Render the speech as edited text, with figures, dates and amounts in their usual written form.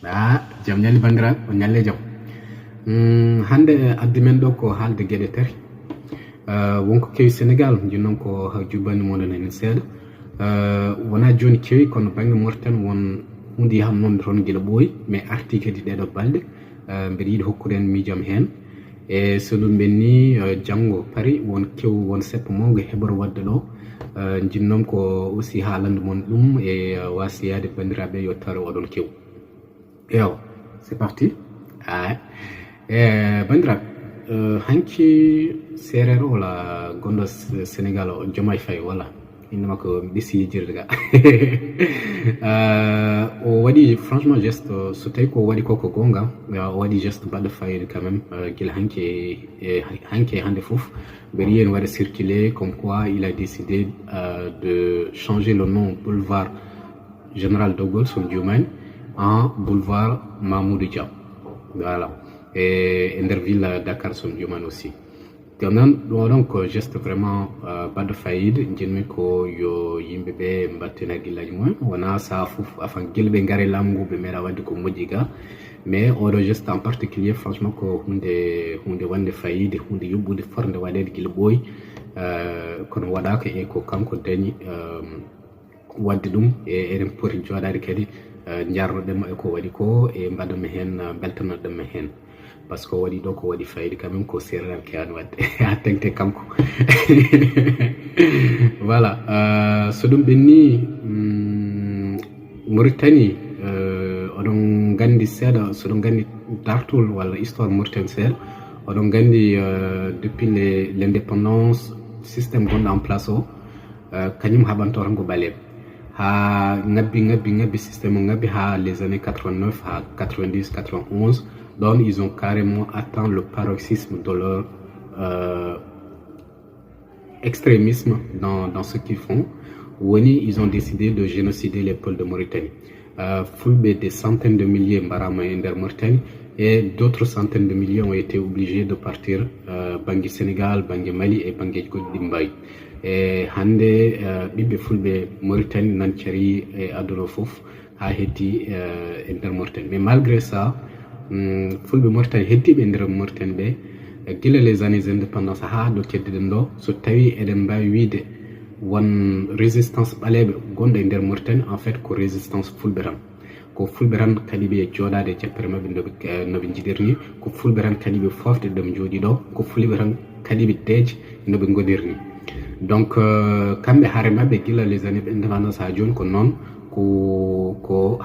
Jam ñalli bandiraɓe on ñalle jaam. Hande addi men ɗo ko haalde gueɗe tati. Wonko kewi Sénégal jinnon ko jubbani moɗon hen seeɗa. Wona joni kewi kono banggue Mauritanie won hunde yaham noon toon guila ɓooyi mais arti kadi ɗeɗo balɗe mbeɗa yiiɗi hokkude en miijam hen e so ɗum ɓenni janggo paari won kew won seppo mawgo heɓoro wadde ɗo jinnon ko aussi haalande mon ɗum e wasiyade bandiraɓe yo tawre oɗon kew. Ewa c'est parti. Bandiraɓe hanki seerere wala gonɗo Sénégal o Diomaye Faye wala inde makko mi ɗisi yejirde ga o waɗi franchement geste so tawi ko waɗi koko gonga o waɗi geste baɗɗo fayida quand même guila hanke hande foof mbeɗa yiya ne waɗa circulé comme quoi il a décidé de changer le nom boulevard général de Gaulle son Diomaye en boulevard Mamoudou Dia, voilà, et nder ville Dakar son Diomaye aussi. Donc geste vraiment baɗɗo fayida jinmi ko yo yimɓeɓe mbatten haggillaji mumen wona sa fof afan guilɓe gaare laamu ngu ɓe meeɗa wadde ko moƴƴi ga mais oɗo geste en particulier franchement ko hunde wande fayida hunde yuɓɓude forde waɗede guila ɓooyi kono waɗaka e ko kanko dañi wadde ɗum e eɗen poti joɗade kadi jarnoɗenmo e ko waɗi ko e mbaɗanmi hen beltanoɗenmo hen par ce que waɗi ɗo ko waɗi fayida quand même ko serral kewani wadde ha tengte kanko voilà so ɗum ɓenni Mauritanie oɗon gandi seeɗa soɗon gandi dartol walla histoire Mauritanie seeɗa oɗon gandi depuis l'indépendance systéme gonɗo en place o kañum haɓanto tan ko ɓaleɓe ha ngabbi système o ngabbi ha les années 89 ha 90 91 donc ils ont carrément atteint le paroxysme de leur extrémisme dans ce qu'ils font. Ils ont décidé de génocider les peuples de Mauritanie. Fulbe des centaines de milliers mbarama e nder Mauritanie et d'autres centaines de milliers ont été obligés de partir bangui Sénégal, bangui Mali et bangui goɗɗi mbayi e hande ɓiɓɓe fulɓe Mauritanie nan cari e aduna foof ha heddi e nder Mauritanie. Mais malgré ça fulɓe Mauritanie heddiɓe e nder Mauritanie ɓe guila les années indépendance ha ɗo keddiɗen ɗo so tawi eɗen mbawi wiide won résistance ɓaleɓe gonɗo e nder Mauritanie en fait ko résistance fulɓe tan ko fulɓe tan kadi ɓe joɗade e jappere mabɓe noɓe jiɗirni ko fulɓe tan kadi ɓe fofde ɗoɓe jooɗi ɗo ko fulɓe tan kadi ɓe deeje noɓe goɗirni. Donc kamɓe haare mabɓe guila les années indépendance ha joni ko noon ko